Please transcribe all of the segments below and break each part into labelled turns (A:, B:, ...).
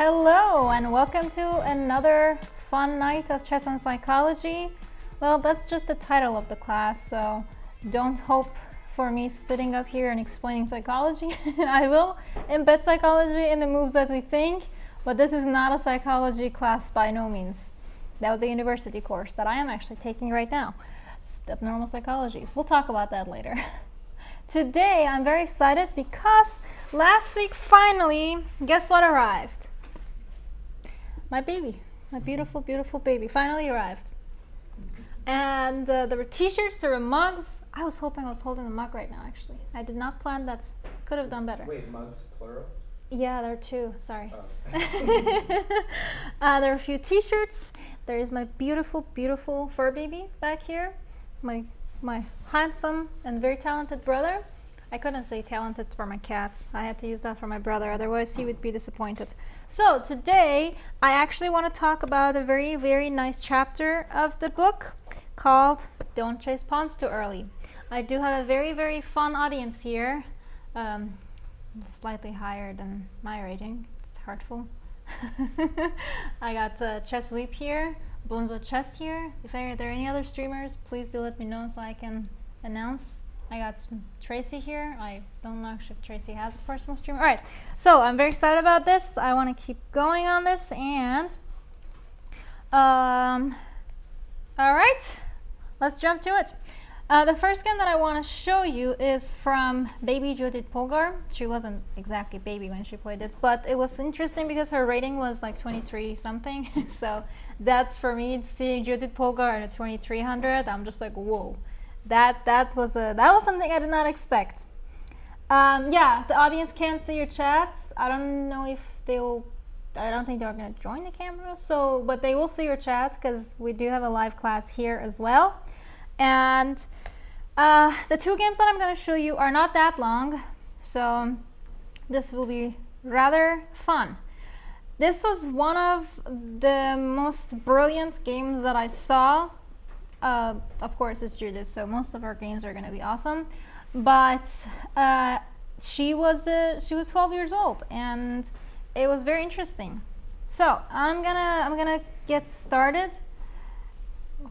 A: Hello and welcome to another fun night of chess and psychology. Well, that's just the title of the class, so don't hope for me sitting up here and explaining psychology. I will embed psychology in the moves that we think, but this is not a psychology class by no means. That would be a university course that I am actually taking right now. Abnormal psychology. We'll talk about that later. Today I'm very excited because last week finally, guess what arrived? My baby, my beautiful, beautiful baby finally arrived. And there were t-shirts, there were mugs. I was hoping I was holding a mug right now, actually. I did not plan that. Could have done better.
B: Wait, mugs plural?
A: Yeah, there are two, sorry.
B: Oh.
A: There are a few t-shirts. There is my beautiful, beautiful fur baby back here. My handsome and very talented brother. I couldn't say talented for my cats. I had to use that for my brother, otherwise he would be disappointed. So today, I actually want to talk about a very, very nice chapter of the book called Don't Chase Pawns Too Early. I do have a very, very fun audience here. Slightly higher than my rating. It's hurtful. I got Chess Weep here, Bonzo Chest here. If there are any other streamers, please do let me know so I can announce. I got Tracy here. I don't know if Tracy has a personal streamer. All right, so I'm very excited about this. I want to keep going on this, and all right, let's jump to it. The first game that I want to show you is from baby Judit Polgar. She wasn't exactly baby when she played it, but it was interesting because her rating was like 23 something. So that's, for me, seeing Judit Polgar at 2300, I'm just like, whoa. That was something I did not expect. Yeah, the audience can't see your chats. I don't know if they'll. I don't think they're gonna join the camera. So, but they will see your chat because we do have a live class here as well. And the two games that I'm gonna show you are not that long, so this will be rather fun. This was one of the most brilliant games that I saw. Of course, it's Judith, so most of our games are going to be awesome. But she was 12 years old, and it was very interesting. So I'm gonna get started.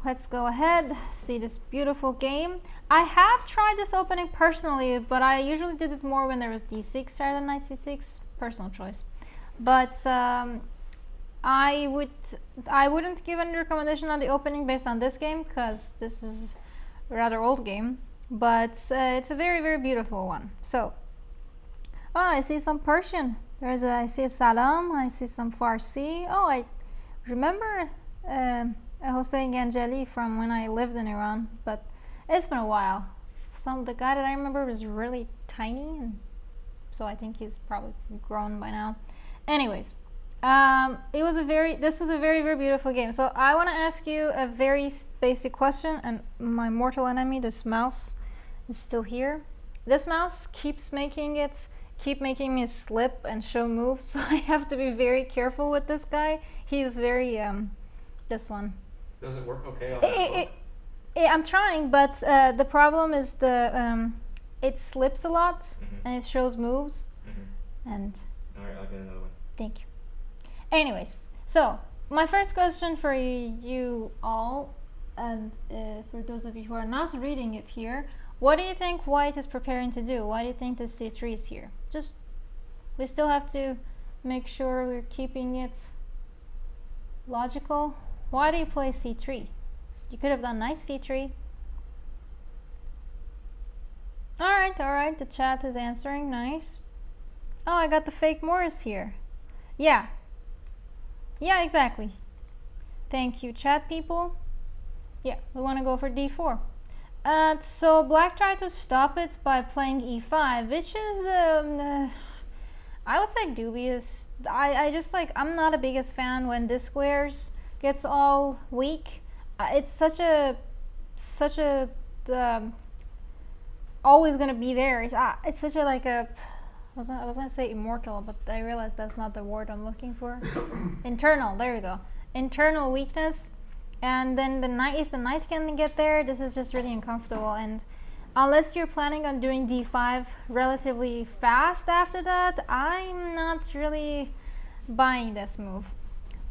A: Let's go ahead, see this beautiful game. I have tried this opening personally, but I usually did it more when there was d6 rather than knight c6. Personal choice. But I wouldn't give any recommendation on the opening based on this game because this is a rather old game, but it's a very, very beautiful one. So, oh, I see some Persian. I see a Salam. I see some Farsi. Oh, I remember Hossein Ganjali from when I lived in Iran, but it's been a while. The guy that I remember was really tiny, and so I think he's probably grown by now. Anyways. This was a very, very beautiful game. So I want to ask you a very basic question, and my mortal enemy, this mouse, is still here. This mouse keeps making me slip and show moves, so I have to be very careful with this guy. He's very, this one.
B: Does it work okay on that book?
A: I'm trying, but the problem is it slips a lot, and it shows moves, and...
B: All right, I'll get another one.
A: Thank you. Anyways, so my first question for you all, and for those of you who are not reading it here, what do you think white is preparing to do? Why do you think this c3 is here? We still have to make sure we're keeping it logical. Why do you play c3? You could have done knight c3. All right, the chat is answering, nice. Oh, I got the fake Morris here. Yeah, exactly. Thank you, chat people. Yeah, we want to go for d4. So black tried to stop it by playing e5, which is, I would say dubious. I just I'm not a biggest fan when this squares gets all weak. It's such a always gonna be there. It's such a I was gonna say immortal, but I realized that's not the word I'm looking for. Internal, there we go. Internal weakness, and then if the knight can get there, this is just really uncomfortable. And unless you're planning on doing d5 relatively fast after that, I'm not really buying this move.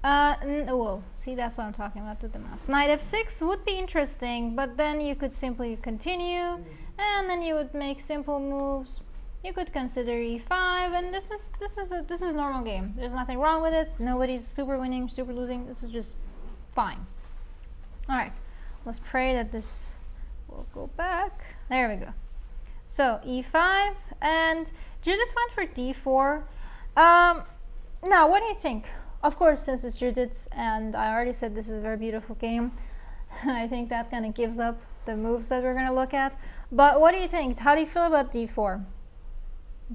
A: Well, see, that's what I'm talking about with the mouse. Knight f6 would be interesting, but then you could simply continue, and then you would make simple moves. You could consider e5, and this is a normal game. There's nothing wrong with it. Nobody's super winning, super losing. This is just fine. All right, let's pray that this will go back. There we go. So e5, and Judith went for d4. Now, what do you think? Of course, since it's Judith's, and I already said this is a very beautiful game, I think that kind of gives up the moves that we're going to look at. But what do you think? How do you feel about d4?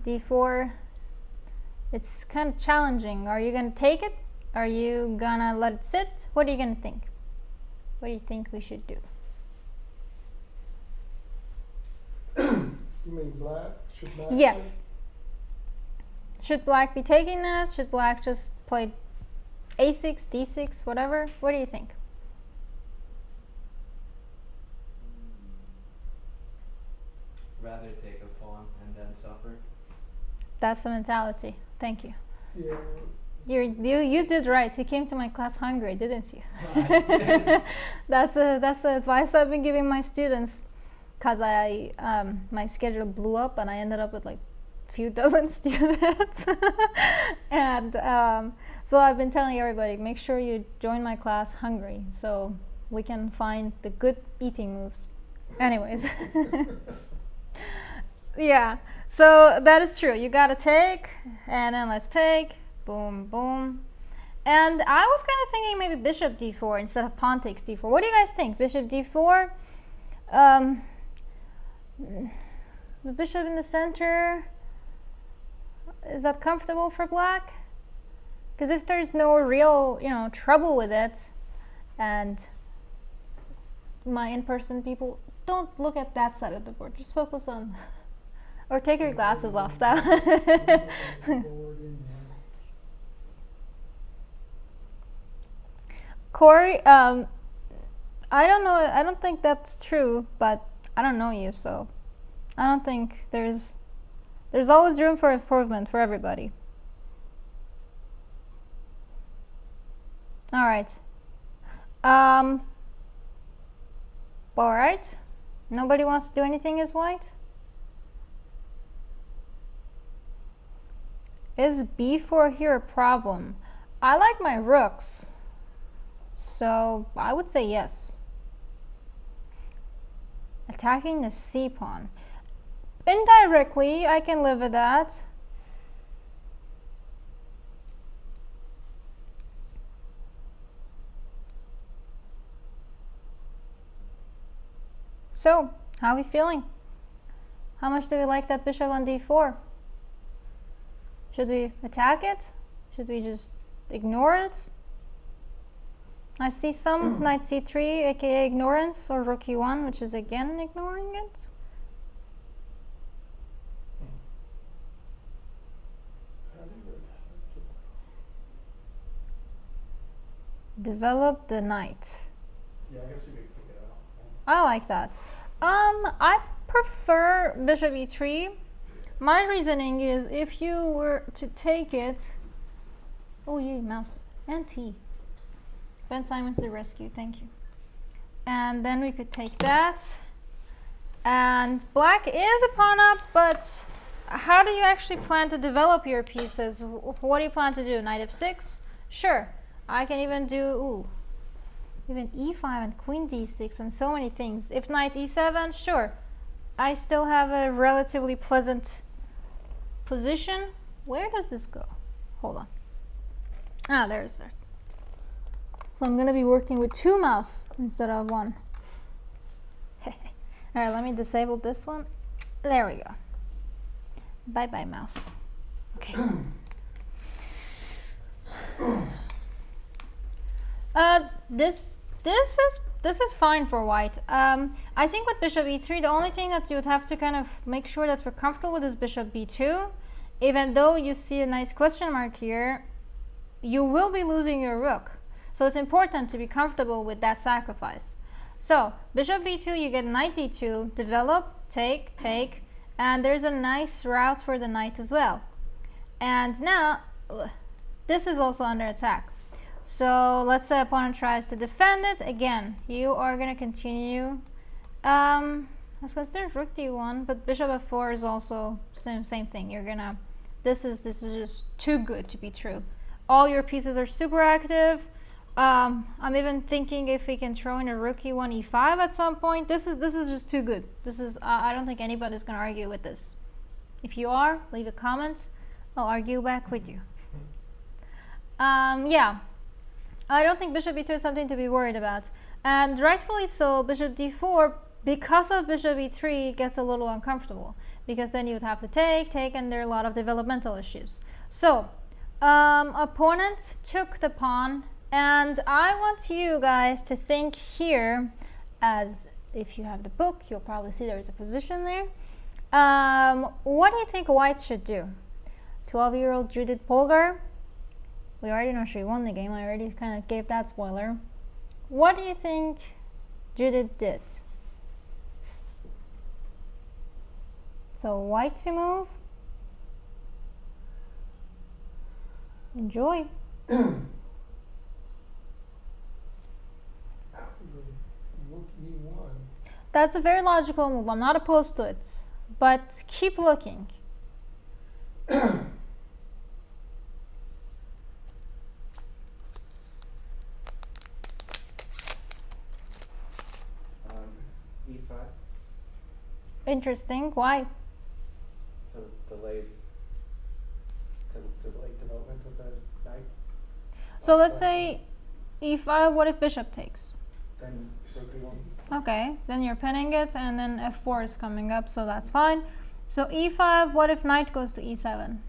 A: d4, it's kind of challenging. Are you going to take it? Are you going to let it sit? What are you going to think? What do you think we should do?
C: You mean black? Should black
A: Yes. Should black be taking this? Should black just play a6, d6, whatever? What do you think?
D: Rather take a pawn and then suffer.
A: That's the mentality. Thank you.
C: Yeah.
A: You did right. You came to my class hungry, didn't you?
D: I
A: That's the advice I've been giving my students, because my schedule blew up and I ended up with like few dozen students. And so I've been telling everybody, make sure you join my class hungry so we can find the good eating moves. Anyways. Yeah, so that is true. You gotta take, and then let's take, boom, boom. And I was kind of thinking maybe bishop d4 instead of pawn takes d4. What do you guys think? Bishop d4? The bishop in the center, is that comfortable for black? Because if there's no real, trouble with it, and my in-person people, don't look at that side of the board. Just focus on, or take your glasses off. That. Corey, I don't know. I don't think that's true, but I don't know you, so I don't think there's always room for improvement for everybody. All right. All right. Nobody wants to do anything as white? Is b4 here a problem? I like my rooks, so I would say yes. Attacking the c pawn. Indirectly, I can live with that. So, how are we feeling? How much do we like that bishop on d4? Should we attack it? Should we just ignore it? I see some knight c3, aka ignorance, or rook e1, which is again ignoring it. Develop the knight.
B: Yeah, I guess we could kick it out.
A: I like that. I prefer bishop e3. My reasoning is if you were to take it... Oh, yay, mouse. And T. Ben Simon's the rescue, thank you. And then we could take that. And black is a pawn up, but how do you actually plan to develop your pieces? What do you plan to do? Knight f6? Sure. I can even do, even e5 and queen d6 and so many things. If knight e7, sure. I still have a relatively pleasant position. Where does this go? Hold on. Ah, there's that. So I'm going to be working with 2 mouse instead of 1. Alright, let me disable this one. There we go. Bye-bye, mouse. Okay. This is fine for white. I think with bishop e3, the only thing that you would have to kind of make sure that we're comfortable with is bishop b2. Even though you see a nice question mark here, you will be losing your rook. So it's important to be comfortable with that sacrifice. So bishop b2, you get knight d2, develop, take, take, and there's a nice route for the knight as well. And now, this is also under attack. So let's say opponent tries to defend it. Again, you are going to continue. I was considered rook d1, but bishop f4 is also same thing. You're gonna. This is just too good to be true. All your pieces are super active. I'm even thinking if we can throw in a rook e1 e5 at some point. This is just too good. This is I don't think anybody's gonna argue with this. If you are, leave a comment. I'll argue back with you. Yeah, I don't think bishop e2 is something to be worried about, and rightfully so. Bishop d4, because of bishop e3, gets a little uncomfortable, because then you would have to take, and there are a lot of developmental issues. So opponent took the pawn, and I want you guys to think here, as if you have the book, you'll probably see there's a position there. What do you think white should do? 12-year-old Judit Polgar. We already know she won the game. I already kind of gave that spoiler. What do you think Judit did? So white to move. Enjoy.
C: Rook e1.
A: That's a very logical move. I'm not opposed to it, but keep looking.
D: E5
A: Interesting. Why?
D: to delay development of the knight.
A: So let's say e5. What if bishop takes?
D: Then rook e1.
A: Okay, then you're pinning it, and then f4 is coming up, so that's fine. So e5. What if knight goes to e7?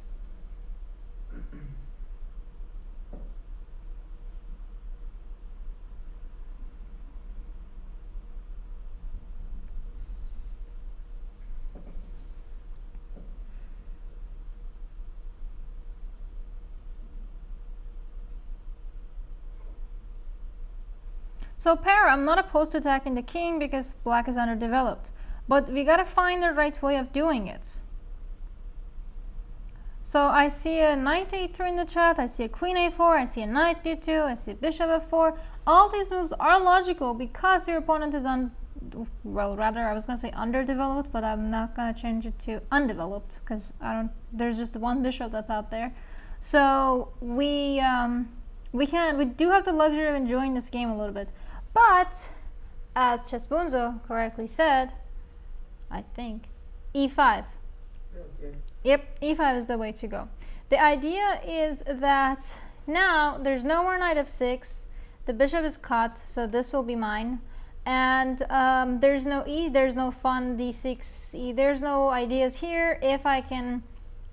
A: So pair, I'm not opposed to attacking the king because black is underdeveloped, but we gotta find the right way of doing it. So I see a knight a3 in the chat, I see a queen a4, I see a knight d2, I see bishop f4. All these moves are logical because your opponent is well, rather I was gonna say underdeveloped, but I'm not gonna change it to undeveloped because there's just one bishop that's out there. So we do have the luxury of enjoying this game a little bit. But, as Chespunzo correctly said, I think, e5.
C: Okay.
A: Yep, e5 is the way to go. The idea is that now there's no more knight f6, the bishop is cut, so this will be mine. And there's no fun d6, there's no ideas here. If I can,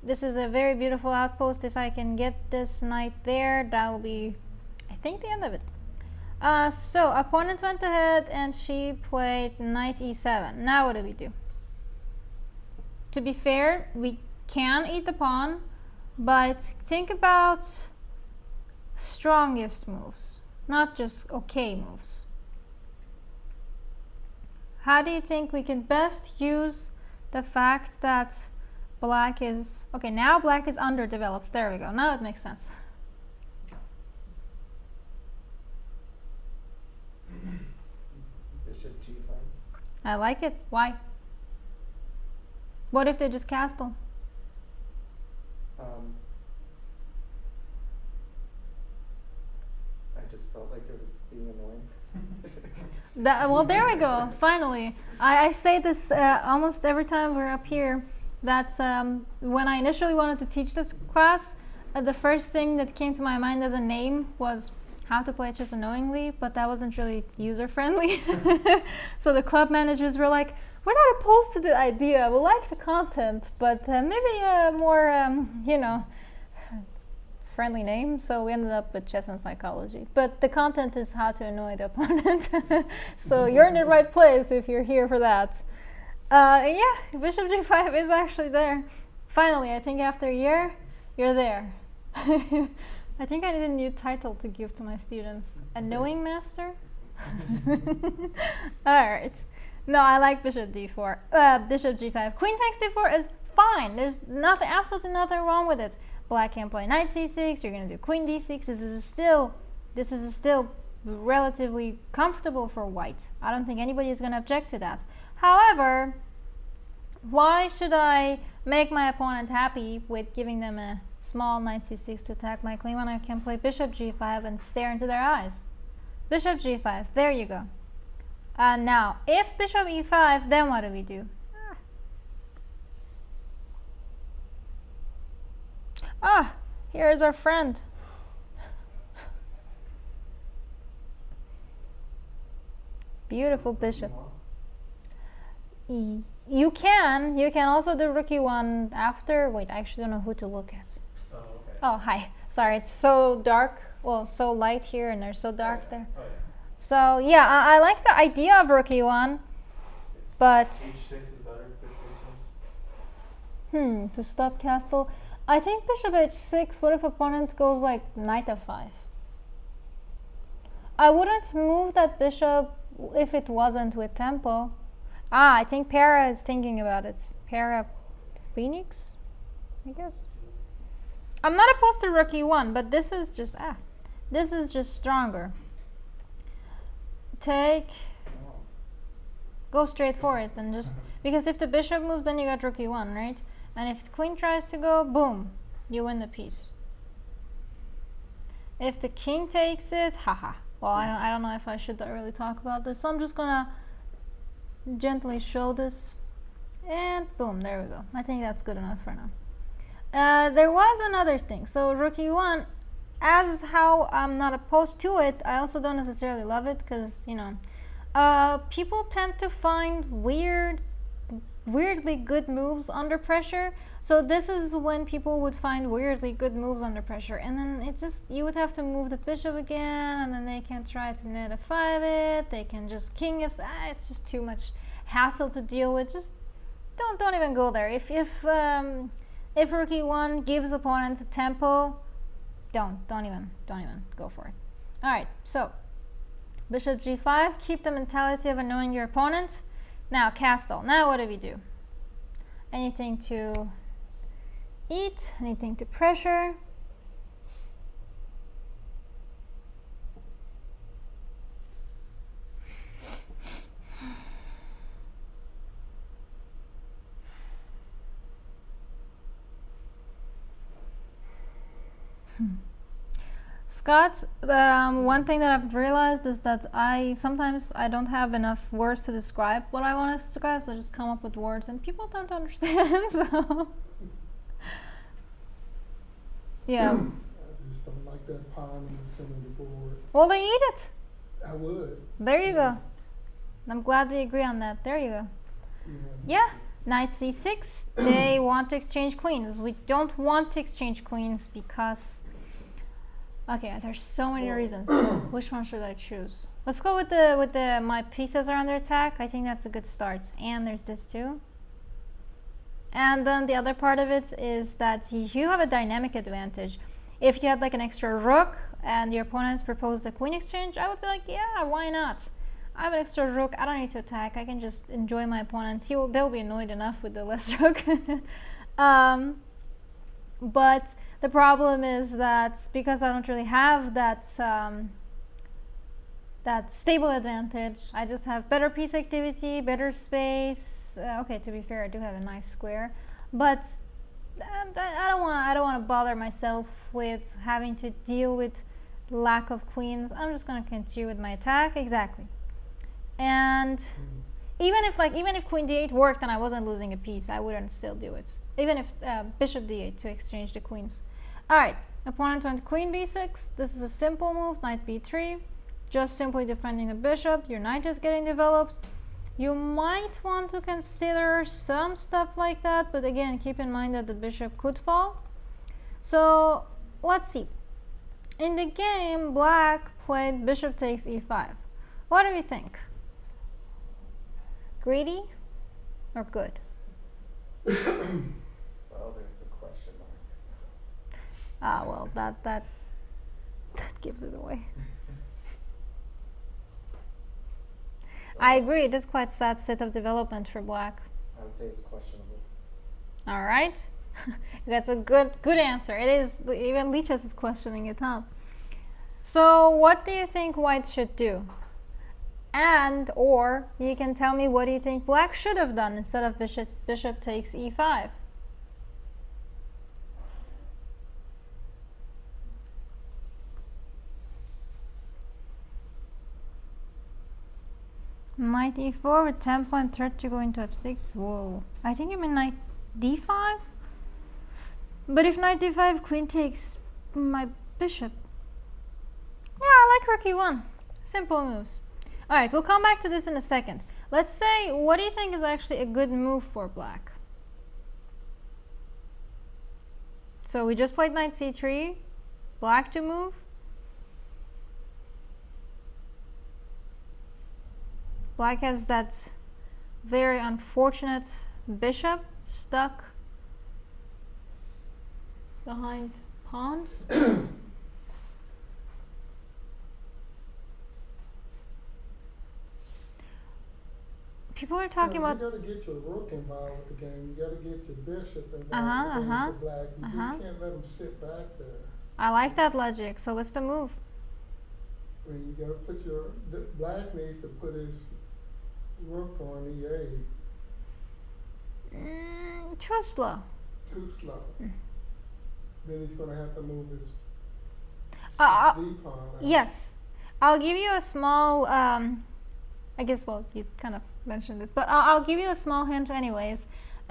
A: this is a very beautiful outpost, if I can get this knight there, that will be, I think, the end of it. So opponent went ahead and she played knight e7. Now what do we do? To be fair, we can eat the pawn, but think about strongest moves, not just okay moves. How do you think we can best use the fact that black is, okay, now black is underdeveloped. There we go. Now it makes sense.
D: Bishop g5.
A: I like it. Why? What if they just castle?
D: I just felt like it was being annoying.
A: Well, there we go. Finally, I say this almost every time we're up here. That when I initially wanted to teach this class, the first thing that came to my mind as a name was how to play chess unknowingly, but that wasn't really user friendly. So the club managers were like, "We're not opposed to the idea. We like the content, but maybe a more, friendly name." So we ended up with chess and psychology. But the content is how to annoy the opponent. So you're in the right place if you're here for that. Yeah, bishop g5 is actually there. Finally, I think after a year, you're there. I think I need a new title to give to my students. A knowing master? Alright. No, I like bishop d4. Bishop g5. Queen takes d4 is fine. There's absolutely nothing wrong with it. Black can play knight c6. You're gonna do queen d6. This is still relatively comfortable for white. I don't think anybody is gonna object to that. However, why should I make my opponent happy with giving them a small knight c6 to attack my queen when I can play bishop g5 and stare into their eyes? Bishop g5. There you go. Now, if bishop e5, then what do we do? Here is our friend. Beautiful bishop. You can also do rook e1 after. Wait, I actually don't know who to look at.
B: Oh, okay.
A: Oh, hi. Sorry, it's so dark. Well, so light here and they're so dark there.
B: Oh, yeah.
A: So yeah, I like the idea of rook e1, but
B: H6 is better, Petrosian.
A: to stop castle. I think bishop h6. What if opponent goes like knight f5? I wouldn't move that bishop if it wasn't with tempo. I think Para is thinking about it. Para Phoenix, I guess. I'm not opposed to rook e1, but this is just stronger. Take, go straight for it, and just because if the bishop moves, then you got rook e1, right? And if the queen tries to go, boom, you win the piece. If the king takes it, haha. Well, I don't know if I should really talk about this, so I'm just gonna gently show this, and boom, there we go. I think that's good enough for now. There was another thing. So rook e1, as how I'm not opposed to it, I also don't necessarily love it because, you know, people tend to find weirdly good moves under pressure. So this is when people would find weirdly good moves under pressure, and then it's just, you would have to move the bishop again, and then they can try to knight f5 it, they can just king f5. It's just too much hassle to deal with. Just don't even go there. If rook e1 gives opponents a tempo, don't even go for it. All right, so bishop g5, keep the mentality of annoying your opponent. Now castle. Now what do we do? Anything to eat, anything to pressure. Scott, one thing that I've realized is that sometimes I don't have enough words to describe what I want to describe, so I just come up with words and people don't understand. So yeah.
C: I just don't like that pawn in the center of the board.
A: Well, they eat it.
C: I would.
A: There you go. I'm glad we agree on that. There you go. Yeah. Knight c6. They want to exchange queens. We don't want to exchange queens because, okay, there's so many reasons. Which one should I choose? Let's go with the my pieces are under attack. I think that's a good start. And there's this too. And then the other part of it is that you have a dynamic advantage. If you had like an extra rook and your opponents proposed a queen exchange, I would be like, yeah, why not? I have an extra rook. I don't need to attack. I can just enjoy my opponents. They'll be annoyed enough with the less rook. But the problem is that because I don't really have that that stable advantage, I just have better piece activity, better space. Okay, to be fair, I do have a nice square, but I don't want to bother myself with having to deal with lack of queens. I'm just gonna continue with my attack. Exactly. And even if queen d8 worked and I wasn't losing a piece, I wouldn't still do it. Even if bishop d8 to exchange the queens. All right, opponent went queen b6. This is a simple move. Knight b3, just simply defending the bishop. Your knight is getting developed. You might want to consider some stuff like that, but again, keep in mind that the bishop could fall. So let's see. In the game, black played bishop takes e5. What do you think? Greedy or good?
C: Well, there's the question mark.
A: Ah, well, that gives it away. I agree, it is quite sad state of development for black.
D: I would say it's questionable.
A: All right. That's a good answer. It is. Even Lichess is questioning it, huh? So what do you think white should do? And or you can tell me what do you think black should have done instead of bishop takes e5. Knight e4 with 10-point threat to go into f6. Whoa. I think you mean knight d5? But if knight d5, queen takes my bishop. Yeah, I like rook e1. Simple moves. Alright, we'll come back to this in a second. Let's say, what do you think is actually a good move for black? So we just played knight c3. Black to move. Black has that very unfortunate bishop stuck behind pawns. People are talking about.
C: You gotta get your rook involved with the game. You gotta get your bishop involved with the game for black. You just can't let them sit back there.
A: I like that logic. So what's the move?
C: I mean, you gotta put your black needs to put his rook on e8.
A: Too slow.
C: Too slow. Then he's gonna have to move his d pawn out.
A: Yes, I'll give you a small. I guess, well, you kind of mentioned it, but I'll give you a small hint anyways,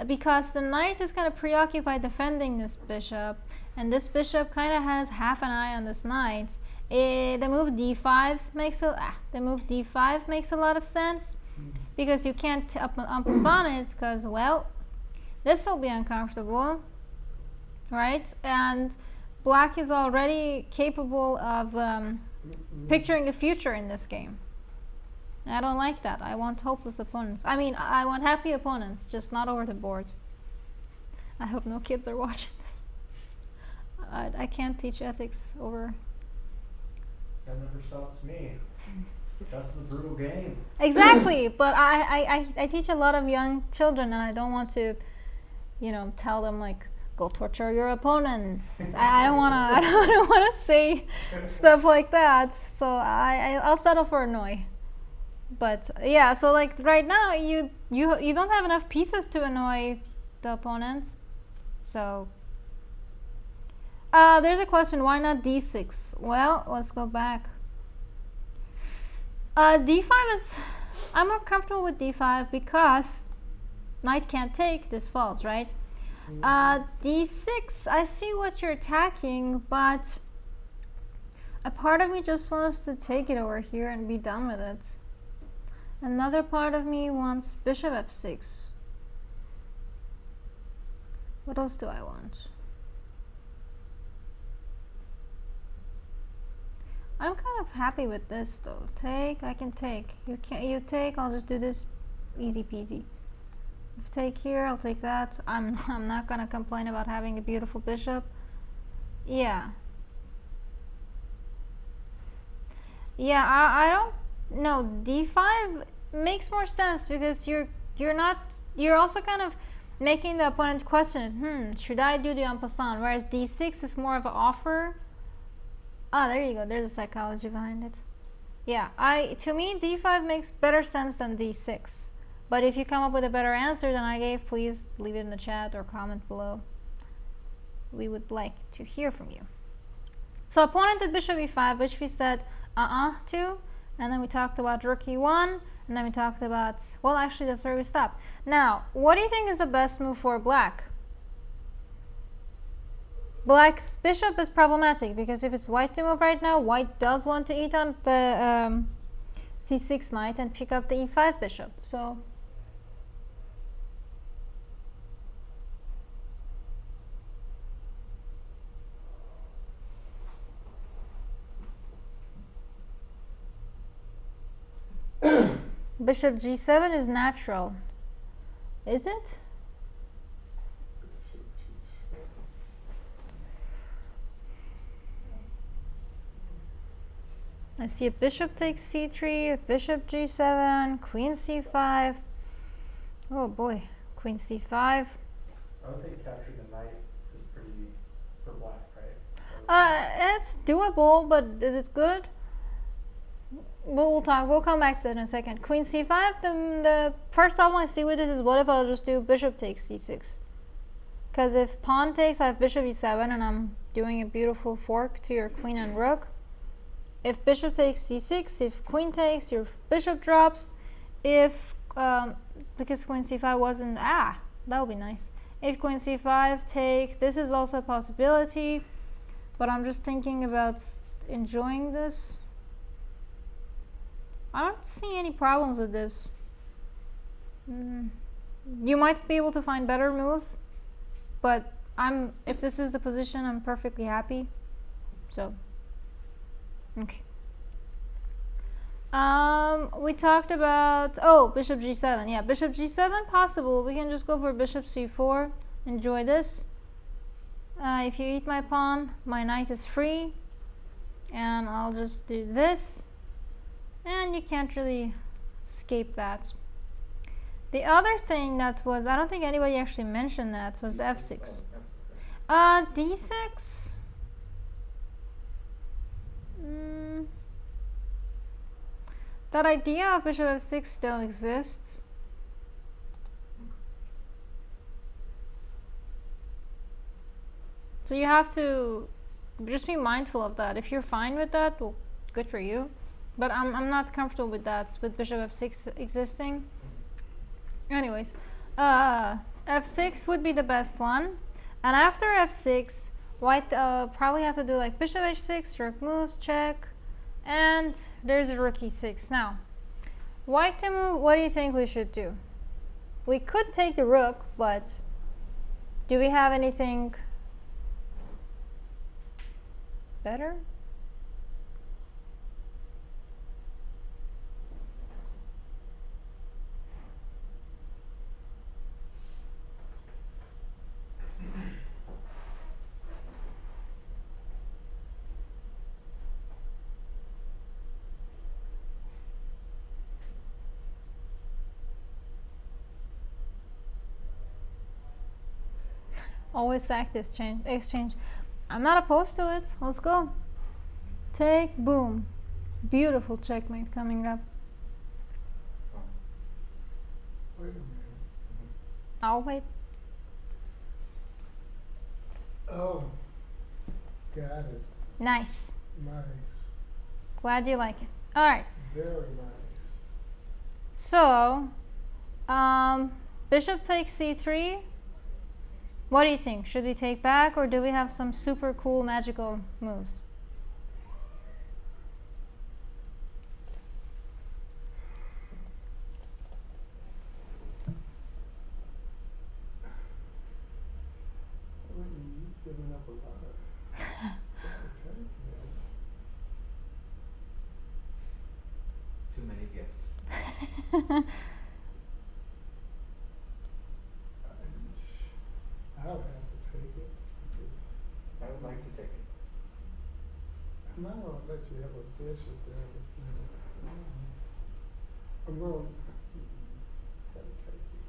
A: because the knight is kind of preoccupied defending this bishop, and this bishop kind of has half an eye on this knight. The move d5 makes a lot of sense, because you can't en passant it, because, well, this will be uncomfortable, right? And black is already capable of picturing a future in this game. I don't like that. I want hopeless opponents. I mean, I want happy opponents, just not over the board. I hope no kids are watching this. I can't teach ethics over.
B: That never stops me. That's a brutal game.
A: Exactly, but I teach a lot of young children, and I don't want to, tell them like, go torture your opponents. I don't wanna say stuff like that. So I'll settle for annoy. But yeah, so like right now you don't have enough pieces to annoy the opponent. So there's a question, why not d6? Well, let's go back. D5 is, I'm more comfortable with d5 because knight can't take, this falls, right? D6, I see what you're attacking, but a part of me just wants to take it over here and be done with it. Another part of me wants bishop f6. What else do I want? I'm kind of happy with this though. Take, I can take. You take, I'll just do this easy peasy. If take here, I'll take that. I'm not gonna complain about having a beautiful bishop. Yeah. Yeah, I don't know. D5 makes more sense because you're also kind of making the opponent question, should I do the en passant? Whereas d6 is more of an offer. Ah, there you go. There's a psychology behind it. Yeah, to me d5 makes better sense than d6. But if you come up with a better answer than I gave, please leave it in the chat or comment below. We would like to hear from you. So opponent did bishop e5, which we said to, and then we talked about rook e1, and then we talked about, well, actually that's where we stopped. Now, what do you think is the best move for black? Black's bishop is problematic because if it's white to move right now, white does want to eat on the c6 knight and pick up the e5 bishop. So bishop g7 is natural. Is it? I see a bishop takes c3, a bishop g7, queen c5. Oh boy, queen c5.
B: I would think capturing the knight is pretty for black, right?
A: It's doable, but is it good? We'll talk. We'll come back to that in a second. Queen c5. The first problem I see with this is, what if I'll just do bishop takes c6? Because if pawn takes, I have bishop e7, and I'm doing a beautiful fork to your queen and rook. If bishop takes c6, if queen takes, your bishop drops. If because queen c5 wasn't, that would be nice. If queen c5 take, this is also a possibility, but I'm just thinking about enjoying this. I don't see any problems with this. You might be able to find better moves, but if this is the position, I'm perfectly happy. So, okay. We talked about, bishop g7. Yeah, bishop g7 possible. We can just go for bishop c4. Enjoy this. If you eat my pawn, my knight is free, and I'll just do this, and you can't really escape that. The other thing that was, I don't think anybody actually mentioned that, was f6. d6. That idea of bishop f6 still exists. So you have to just be mindful of that. If you're fine with that, well, good for you. But I'm not comfortable with that, with bishop f6 existing. Anyways, f6 would be the best one. And after f6, white probably have to do like bishop h6, rook moves, check. And there's a rook e6. Now, white to move, what do you think we should do? We could take the rook, but do we have anything better? Always sack this exchange. I'm not opposed to it. Let's go. Take, boom. Beautiful checkmate coming up.
C: Wait a minute.
A: I'll wait.
C: Oh, got it.
A: Nice.
C: Nice.
A: Glad you like it. All right.
C: Very nice.
A: So, bishop takes c3. What do you think? Should we take back, or do we have some super cool magical moves?
C: Well, you've given up a lot.
D: Too many gifts.
C: I would have to take it.
B: I would like to take it.
C: I'm not going to let you have a bishop there. I'm going to take it.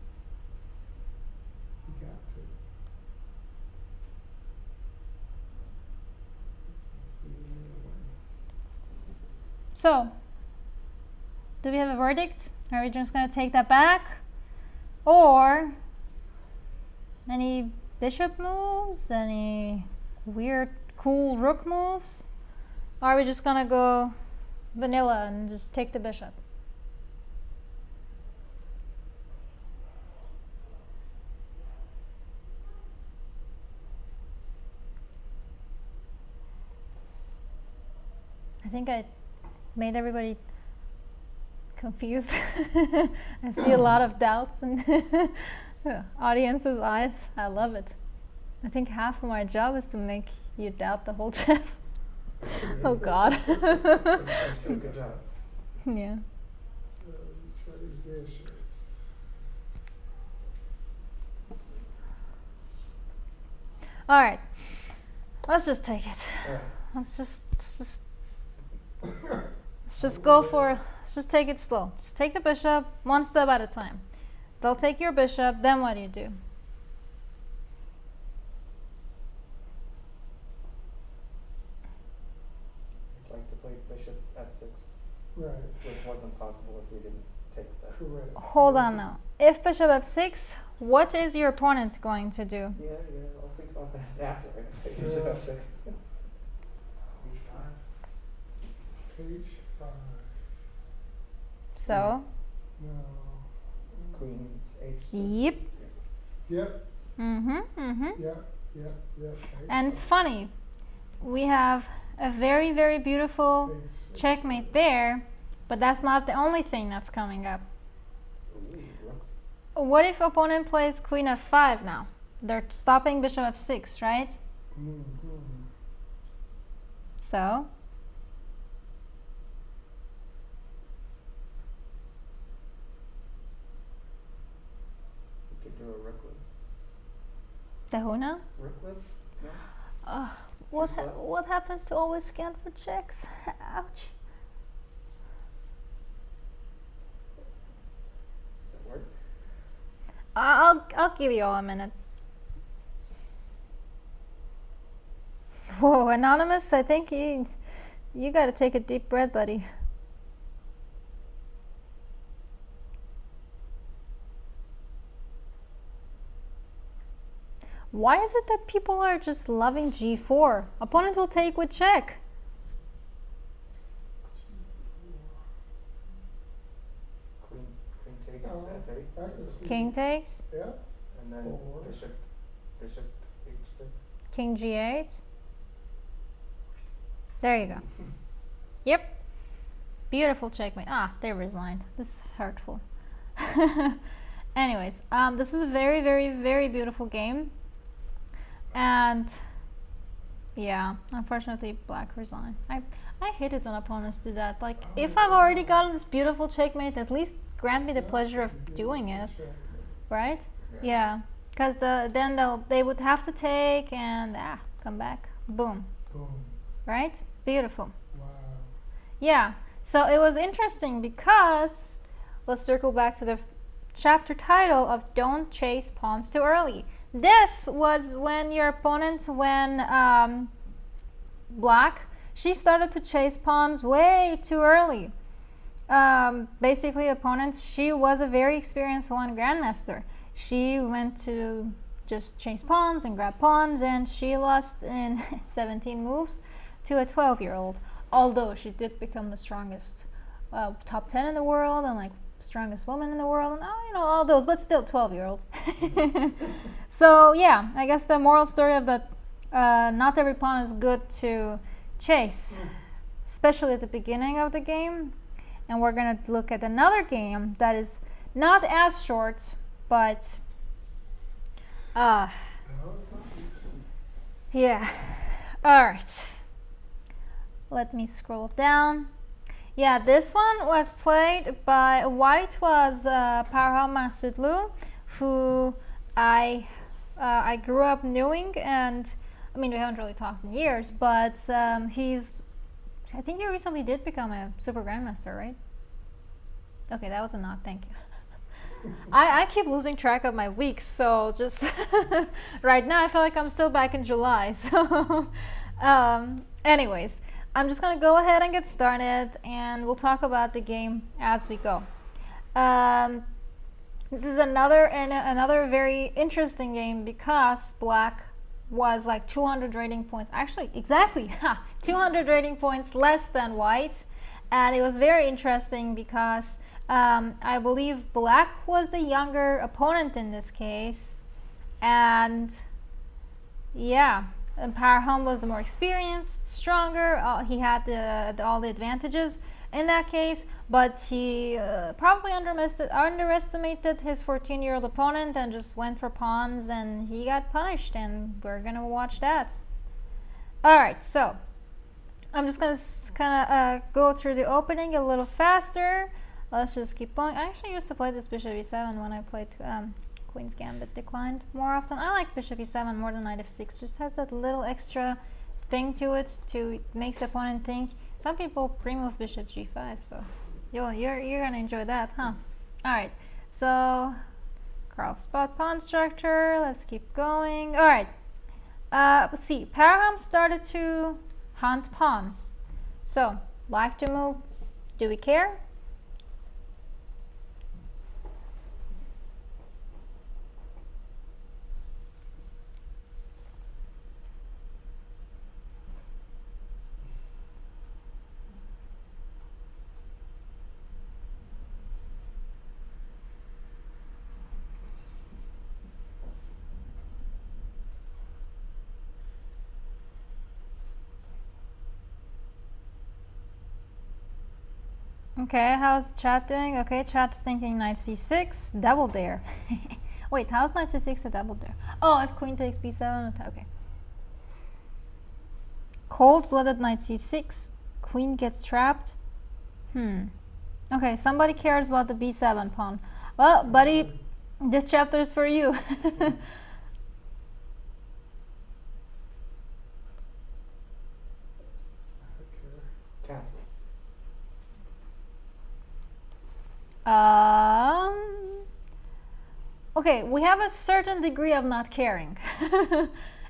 C: You got to. See you anyway.
A: So, do we have a verdict? Are we just going to take that back? Or any bishop moves? Any weird, cool rook moves? Or are we just going to go vanilla and just take the bishop? I think I made everybody confused. I see a lot of doubts in the audience's eyes. I love it. I think half of my job is to make you doubt the whole chess. Oh God.
B: Good job.
A: Yeah.
C: So you try these bishops.
A: All right. Let's just take it.
B: Alright.
A: Let's just go for. Let's just take it slow. Just take the bishop one step at a time. They'll take your bishop. Then what do you do?
C: Right,
D: which wasn't possible if we didn't take that.
C: correct.
A: Hold on now. If bishop f6, what is your opponent going to do?
D: Yeah, I'll think about that after I play bishop
C: Yeah.
D: f6.
C: H5.
A: So,
C: No.
D: Queen h6.
A: yep.
C: Yep, yep.
A: And it's funny, we have a very, very beautiful
C: H6.
A: checkmate there, but that's not the only thing that's coming up.
D: Ooh,
A: What if opponent plays queen f5 now? They're stopping bishop f6, right?
C: Mhm.
A: So,
D: we could do a rook lift.
A: the Huna?
D: Rook lift? No?
A: What happens to always scan for checks? Ouch.
D: Does it work?
A: I'll give you all a minute. Whoa, Anonymous, I think you gotta take a deep breath, buddy. Why is it that people are just loving g4? Opponent will take with check.
D: Queen takes
C: Oh,
D: f8.
C: I can see.
A: King takes,
C: Yeah,
D: And then
C: Or-
D: bishop h6.
A: king g8. There you go. Yep. Beautiful checkmate. Ah, they resigned. This is hurtful. Anyways, this is a very, very, very beautiful game. And yeah, unfortunately, black resigned. I hate it when opponents do that. Like, if I've already gotten this beautiful checkmate, at least grant me the pleasure of doing it, right? Yeah, because then they would have to take and come back. Boom,
C: boom,
A: right? Beautiful.
C: wow.
A: Yeah, so it was interesting because, let's circle back to the chapter title of Don't Chase Pawns Too Early. This was when your opponent, black, she started to chase pawns way too early. Basically, opponents, she was a very experienced one grandmaster. She went to just chase pawns and grab pawns, and she lost in 17 moves to a 12-year-old. Although she did become the strongest top 10 in the world and like strongest woman in the world, and all those, but still 12-year-old. So yeah, I guess the moral story of that, not every pawn is good to chase, especially at the beginning of the game. And we're gonna look at another game that is not as short, but
C: That was nice.
A: yeah. All right, let me scroll down. Yeah, this one was played by white was Parham Maghsoodloo, who I grew up knowing, and I mean we haven't really talked in years, but I think he recently did become a super grandmaster, right? Okay, that was a nod. Thank you. I keep losing track of my weeks, so just right now I feel like I'm still back in July. So, anyways. I'm just going to go ahead and get started, and we'll talk about the game as we go. This is another very interesting game because black was like 200 rating points. Actually, exactly 200 rating points less than white. And it was very interesting because I believe black was the younger opponent in this case. And yeah. And Parham was the more experienced, stronger. He had all the advantages in that case, but he probably underestimated his 14-year-old opponent and just went for pawns, and he got punished, and we're gonna watch that. All right, so I'm just gonna kind of go through the opening a little faster. Let's just keep going. I actually used to play this bishop e7 when I played Queen's Gambit declined more often. I like bishop e7 more than knight f6. Just has that little extra thing to it to make the opponent think. Some people pre-move bishop g5, so you're gonna enjoy that, huh? All right, so Carl spot pawn structure. Let's keep going. All right, let's see. Parham started to hunt pawns, so like to move Do we care? Okay, how's chat doing? Okay, chat's thinking knight c6, double dare. Wait, how's knight c6 a double dare? Oh, if queen takes b7, okay. Cold-blooded knight c6, queen gets trapped. Okay, somebody cares about the b7 pawn. Well, buddy, this chapter is for you.
D: Castle.
A: Okay, we have a certain degree of not caring.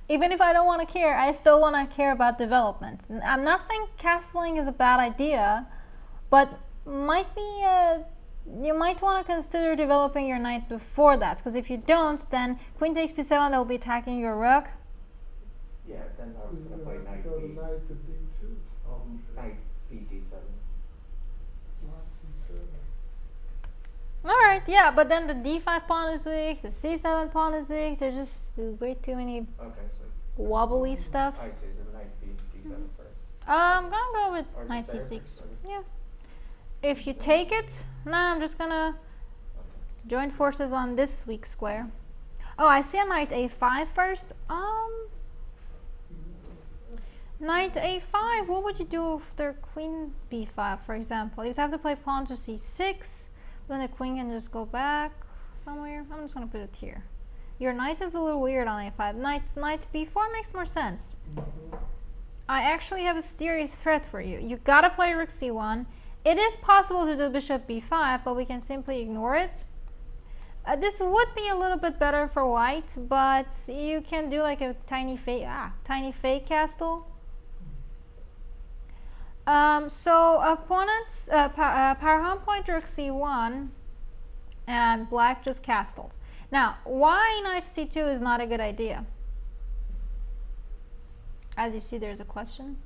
A: Even if I don't want to care, I still want to care about development. I'm not saying castling is a bad idea, but might be you might want to consider developing your knight before that, because if you don't, then queen takes b7, they'll be attacking your rook.
D: Yeah, then I was
C: You
D: going to play
C: have to
D: knight
C: go to
D: b.
C: knight to d2.
B: Oh,
D: Knight b d7.
C: Knight d7.
A: Alright, yeah, but then the d5 pawn is weak, the c7 pawn is weak, there's just way too many
D: Okay, so
A: wobbly stuff.
D: I say the knight b d7 first.
A: I'm gonna go with
D: Or
A: knight
D: just there
A: c6.
D: first, okay.
A: Yeah. If you take it, nah, I'm just gonna
D: Okay.
A: join forces on this weak square. Oh, I see a knight a5 first. Knight a5, what would you do if their queen b5, for example? You'd have to play pawn to c6, then the queen can just go back somewhere. I'm just gonna put it here. Your knight is a little weird on a5. Knight b4 makes more sense. I actually have a serious threat for you. You gotta play rook c1. It is possible to do bishop b5, but we can simply ignore it. This would be a little bit better for white, but you can do like a tiny fake castle. So opponents, Parham point rook c1, and black just castled. Now, why knight c2 is not a good idea? As you see, there's a question.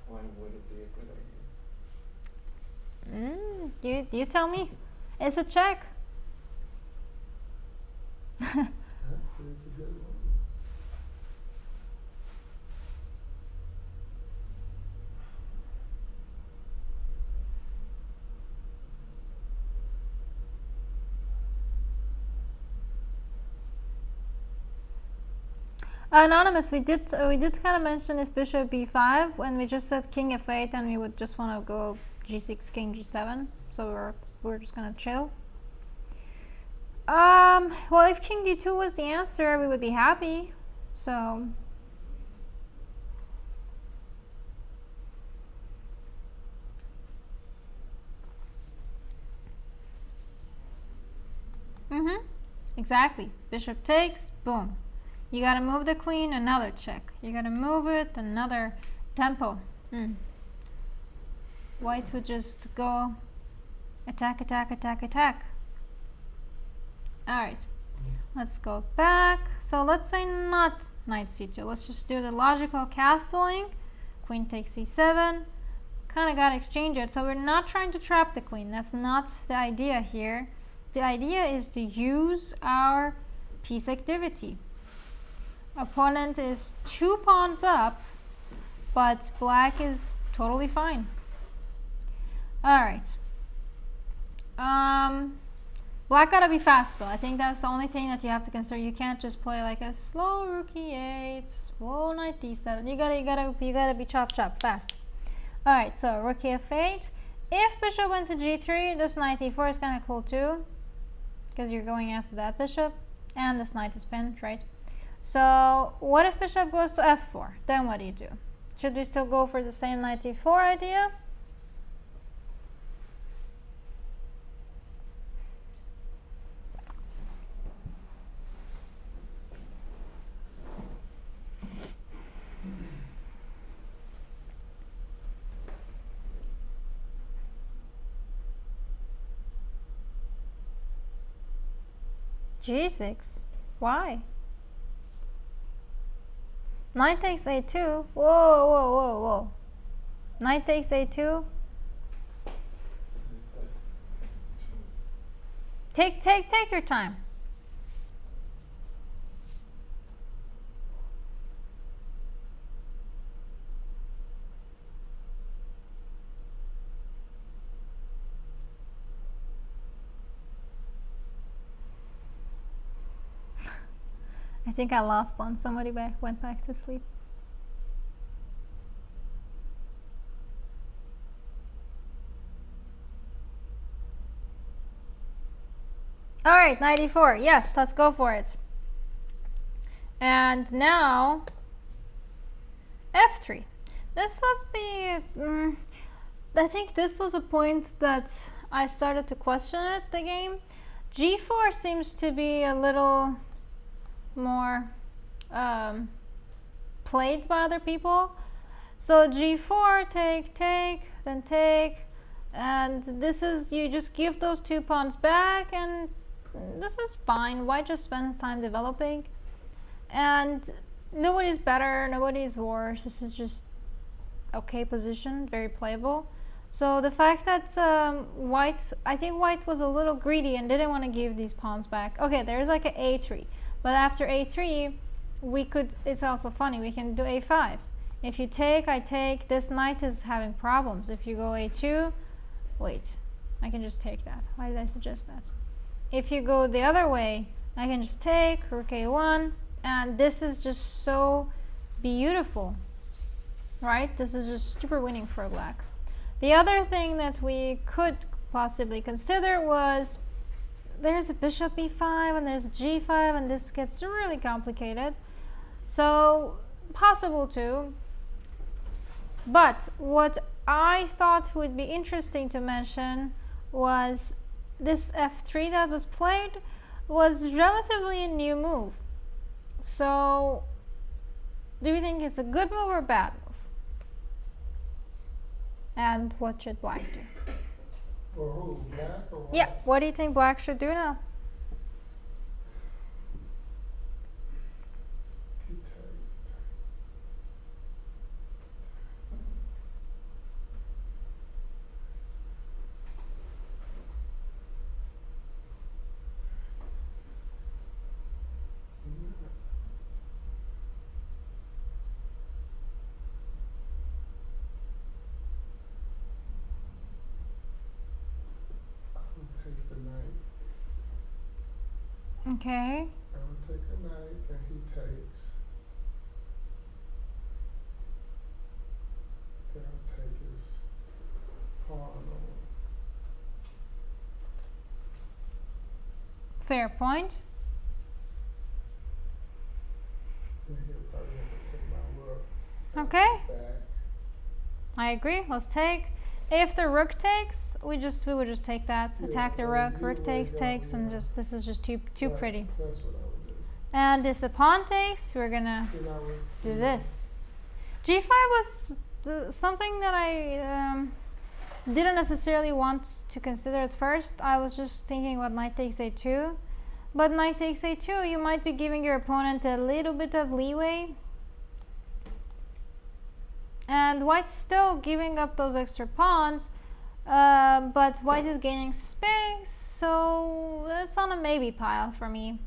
D: Why would it be a good idea?
A: You tell me. It's a check.
C: Actually, it's a good one.
A: Anonymous, we did kind of mention if bishop b5 when we just said king f8, and we would just want to go g6, king g7. So we're just gonna chill. Well, if king d2 was the answer, we would be happy. So exactly. Bishop takes, boom. You gotta move the queen, another check. You gotta move it, another tempo. White would just go attack, attack, attack, attack. Alright, let's go back. So let's say not knight c2. Let's just do the logical castling. Queen takes c7. Kind of gotta exchange it. So we're not trying to trap the queen. That's not the idea here. The idea is to use our piece activity. Opponent is 2 pawns up, but black is totally fine. Alright. Black gotta be fast though. I think that's the only thing that you have to consider. You can't just play like a slow rook e8, slow knight d7. You gotta be chop fast. Alright, so rook f8. If bishop went to g3, this knight e4 is kinda cool too, because you're going after that bishop, and this knight is pinned, right? So what if bishop goes to f4? Then what do you do? Should we still go for the same knight e4 idea? G6. Why? Knight takes A2. Whoa, whoa, whoa, whoa. Knight takes A2. Take your time. I think I lost one. Somebody went back to sleep. All right, 94. Yes, let's go for it. And now F3. This must be. I think this was a point that I started to question it. The game. G4 seems to be a little more played by other people. So G4, take, then take, and this is, you just give those 2 pawns back, and this is fine. White just spends time developing, and nobody's better, nobody's worse. This is just okay position, very playable. So the fact that I think white was a little greedy and didn't want to give these pawns back. Okay, there's like an A3. But after A3, we could, it's also funny, we can do A5. If you take, I take, this knight is having problems. If you go A2, wait, I can just take that. Why did I suggest that? If you go the other way, I can just take, rook A1, and this is just so beautiful, right? This is just super winning for black. The other thing that we could possibly consider was, there's a bishop e5 and there's a g5, and this gets really complicated. So possible too. But what I thought would be interesting to mention was this f3 that was played was relatively a new move. So do you think it's a good move or a bad move? And what should black do?
C: For who? Black or white?
A: Yeah, what do you think black should do now? Okay.
C: I would take a knight and he takes. Then I'll take his pawn on.
A: Fair point.
C: And he'll probably want to take my rook.
A: Okay.
C: Back.
A: I agree. Let's take. If the rook takes, we would just take that.
C: Yeah,
A: Attack the rook. Rook takes, and just this is just too
C: Right,
A: pretty.
C: That's what I would do.
A: And if the pawn takes, we're gonna
C: Then I was
A: do this. G5 was something that I didn't necessarily want to consider at first. I was just thinking about knight takes a2. But knight takes a2, you might be giving your opponent a little bit of leeway. And white's still giving up those extra pawns, but white is gaining space, so it's on a maybe pile for me.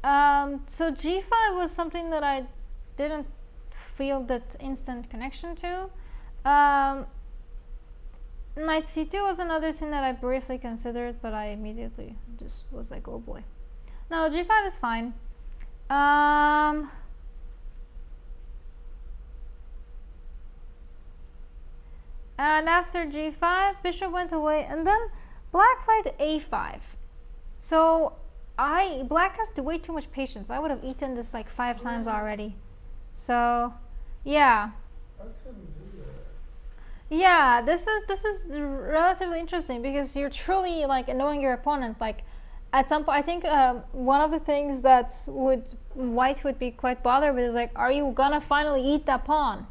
A: So g5 was something that I didn't feel that instant connection to. Knight c2 was another thing that I briefly considered, but I immediately just was like, oh boy. No, g5 is fine. And after g5, bishop went away, and then black played a5. So black has way too much patience. I would have eaten this like 5 times already. So yeah.
C: I couldn't do that.
A: Yeah, this is relatively interesting because you're truly like knowing your opponent. Like at some point, I think one of the things that white would be quite bothered with is like, are you gonna finally eat that pawn?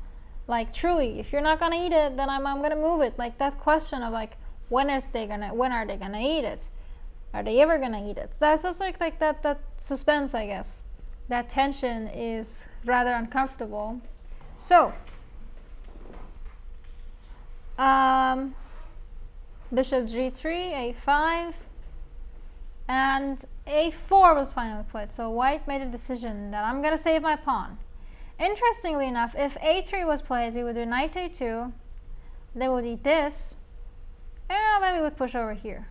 A: Like truly, if you're not gonna eat it, then I'm gonna move it. Like that question of like, when are they gonna eat it? Are they ever gonna eat it? So that's also like that suspense, I guess. That tension is rather uncomfortable. So, bishop g3, a5, and a4 was finally played. So white made a decision that I'm gonna save my pawn. Interestingly enough, if a3 was played, we would do knight a2, they would eat this, and then we would push over here.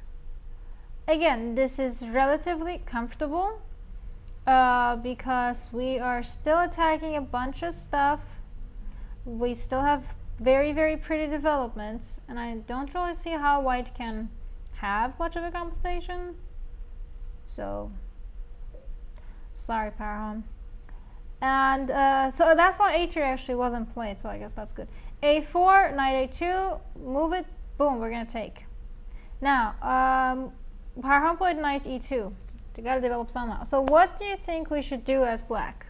A: Again, this is relatively comfortable because we are still attacking a bunch of stuff. We still have very, very pretty developments, and I don't really see how white can have much of a compensation. So, sorry, Parham. And so that's why a3 actually wasn't played, so I guess that's good. a4, knight a2, move it, boom, we're gonna take. Now, Parham played knight e2. You gotta develop somehow. So what do you think we should do as black?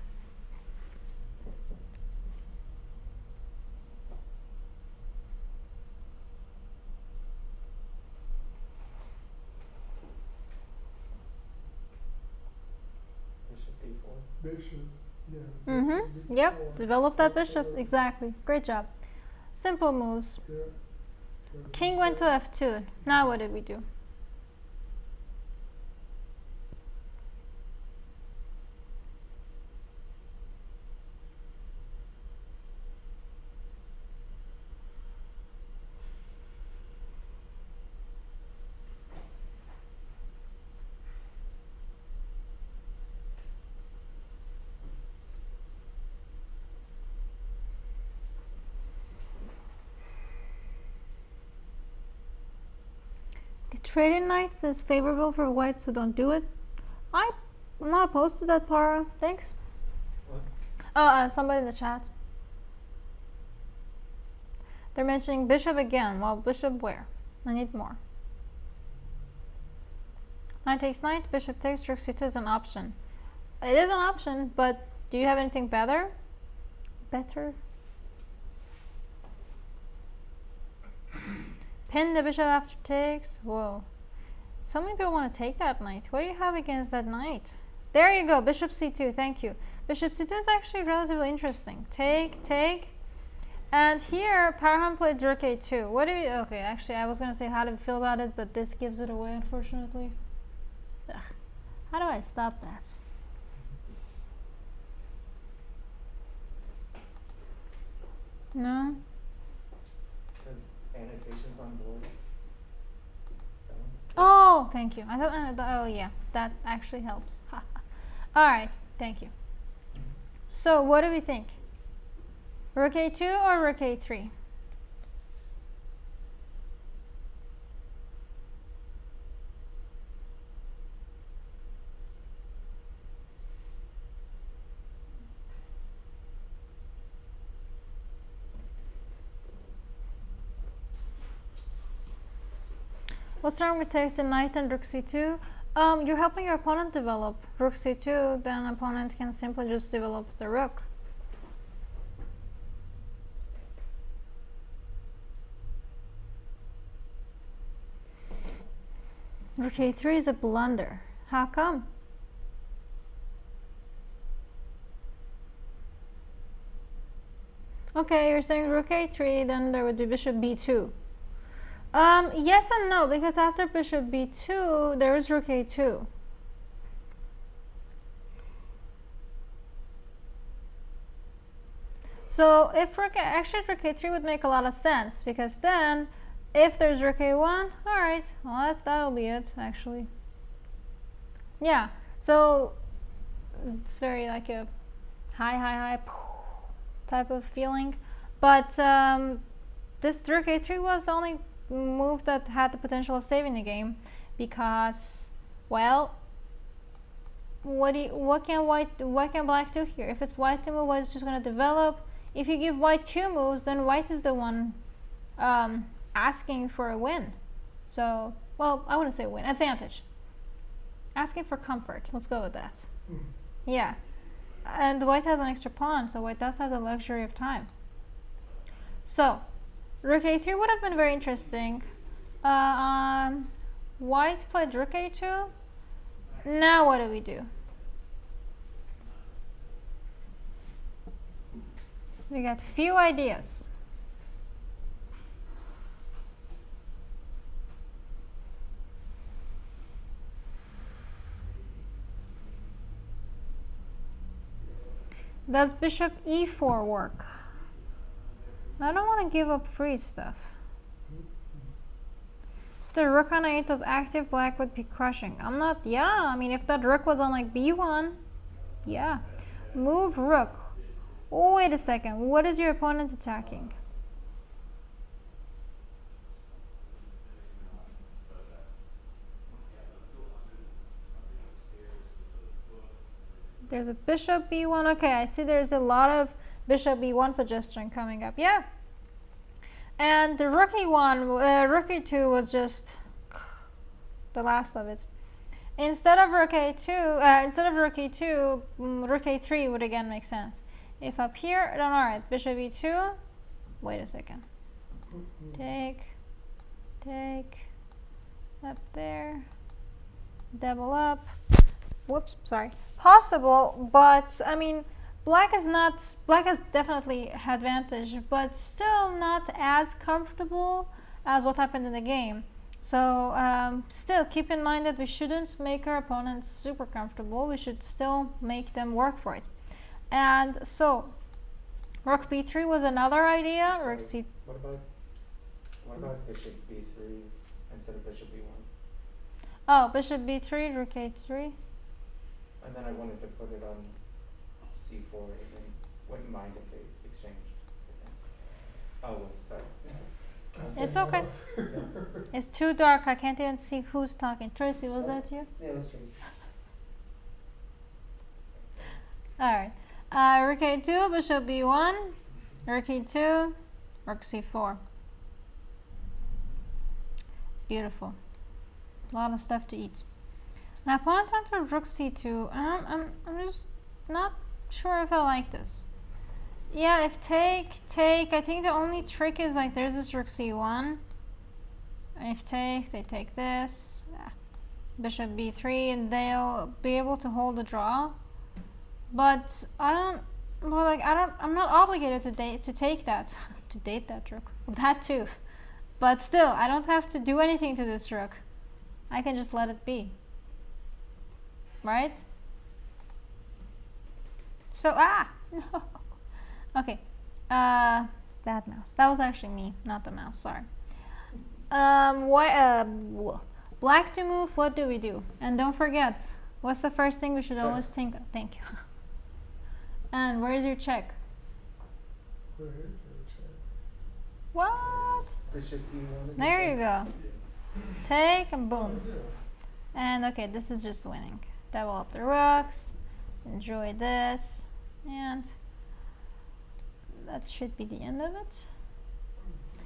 C: Bishop, yeah.
A: Mm-hmm. Yep. Develop that bishop. Exactly. Great job. Simple moves.
C: Yeah.
A: King went to f2. Now what did we do? Trading knights is favorable for whites who don't do it. I'm not opposed to that, Para. Thanks.
D: What?
A: Oh, somebody in the chat. They're mentioning bishop again. Well, bishop where? I need more. Knight takes knight, bishop takes, rook c2 is an option. It is an option, but do you have anything better? Better? Pin the bishop after takes. Whoa. So many people want to take that knight. What do you have against that knight? There you go. Bishop c2. Thank you. Bishop c2 is actually relatively interesting. Take, take. And here, Parham played rook a2. What do you... Okay, actually, I was going to say how do you feel about it, but this gives it away, unfortunately. Ugh. How do I stop that? No?
D: There's annotations on board.
A: Oh, thank you. I thought, oh yeah, that actually helps. All right, thank you. So what do we think? Rook a2 or rook a3? What's wrong with take the knight and rook c2? You're helping your opponent develop. Rook c2, then opponent can simply just develop the rook. Rook a3 is a blunder. How come? Okay, you're saying rook a3, then there would be bishop b2. Yes and no, because after bishop b2, there is rook a2. So if rook a3 would make a lot of sense, because then if there's rook a1, alright, well that'll be it actually. Yeah, so it's very like a high type of feeling, but this rook a3 was the only move that had the potential of saving the game, because, well, what can black do here? If it's white to move, white is just going to develop. If you give white two moves, then white is the one asking for a win. So, well, I wouldn't say win, advantage. Asking for comfort. Let's go with that. Yeah. And white has an extra pawn, so white does have the luxury of time. So, rook a3 would have been very interesting. White played rook a2. Now what do we do? We got few ideas. Does bishop e4 work? I don't want to give up free stuff. If the rook on a8 was active, black would be crushing. I'm not, yeah, I mean, if that rook was on like b1, yeah. Move rook. Oh, wait a second. What is your opponent attacking? There's a bishop b1. Okay, I see there's a lot of bishop b1 suggestion coming up. Yeah. And the rook e1, rook e2 was just the last of it. Instead of rook a2, instead of rook e2, rook a3 would again make sense. If up here, then alright, bishop e2. Wait a second. Take, up there, double up. Whoops, sorry. Possible, but I mean, black has definitely advantage, but still not as comfortable as what happened in the game. So still keep in mind that we shouldn't make our opponents super comfortable. We should still make them work for it. And so rook b3 was another idea.
D: So
A: rook c.
D: What about bishop b3 instead of bishop b1?
A: Oh, bishop b3, rook a3.
D: And then I wanted to put it on c4. I wouldn't mind if they exchanged. I think. Oh, sorry.
A: It's okay. It's too dark. I can't even see who's talking. Tracy, was that you?
D: Yeah, that's true.
A: Alright. Rook a2, bishop b1, rook e2, rook c4. Beautiful. A lot of stuff to eat. My opponent went to rook c2. I'm just not sure if I like this. Yeah, if take, I think the only trick is like there's this rook c1. And if take, they take this. Bishop b3, and they'll be able to hold the draw. But I'm not obligated to take that. To date that rook. That too. But still, I don't have to do anything to this rook. I can just let it be. Right? So, no. Okay. Bad mouse. That was actually me, not the mouse. Sorry. Black to move, what do we do? And don't forget, what's the first thing we should always think of? Thank you. And where is your check?
C: Where is your check?
A: What?
D: Bishop e1 is
A: There you go. Take and
C: Oh,
A: boom.
C: yeah.
A: And okay, this is just winning. Double up the rooks. Enjoy this. And that should be the end of it.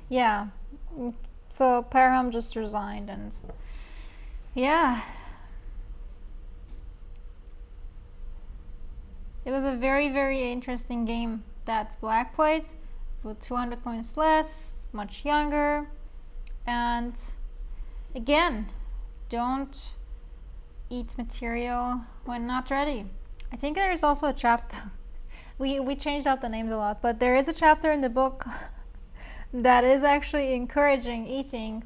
A: Yeah. So Parham just resigned, and yeah. It was a very, very interesting game that Black played, with 200 points less, much younger. And again, don't eat material when not ready. I think there's also a chapter. we changed out the names a lot, but there is a chapter in the book that is actually encouraging eating.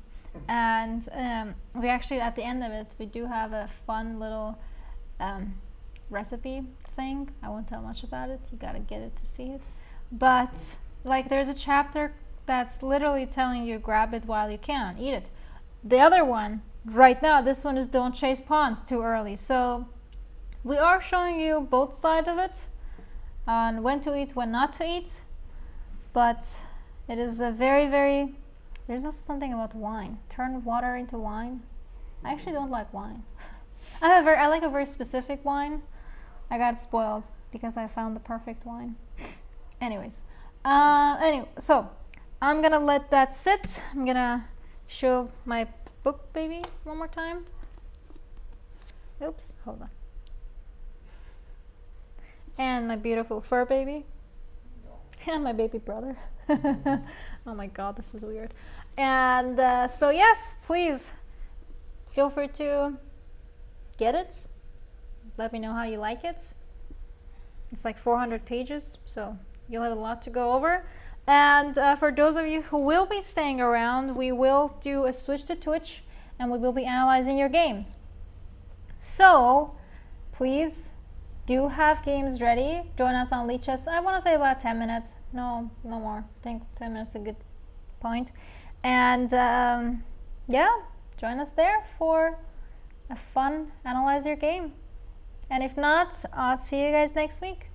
A: And we actually, at the end of it, we do have a fun little recipe thing. I won't tell much about it. You gotta get it to see it. But like, there's a chapter that's literally telling you grab it while you can, eat it. The other one, right now, this one is don't chase pawns too early. So we are showing you both sides of it, on when to eat, when not to eat. But it is a very, very, there's also something about wine. Turn water into wine. I actually don't like wine. I like a very specific wine. I got spoiled because I found the perfect wine. Anyways, so I'm gonna let that sit. I'm gonna show my book baby one more time. Oops, hold on. And my beautiful fur baby. And my baby brother. Oh my god, this is weird. And so yes, please feel free to get it. Let me know how you like it. It's like 400 pages, so you'll have a lot to go over. And for those of you who will be staying around, we will do a switch to Twitch, and we will be analyzing your games. So please do have games ready. Join us on Lichess. I want to say about 10 minutes. No more. I think 10 minutes is a good point. And yeah, join us there for a fun analyze your game. And if not, I'll see you guys next week.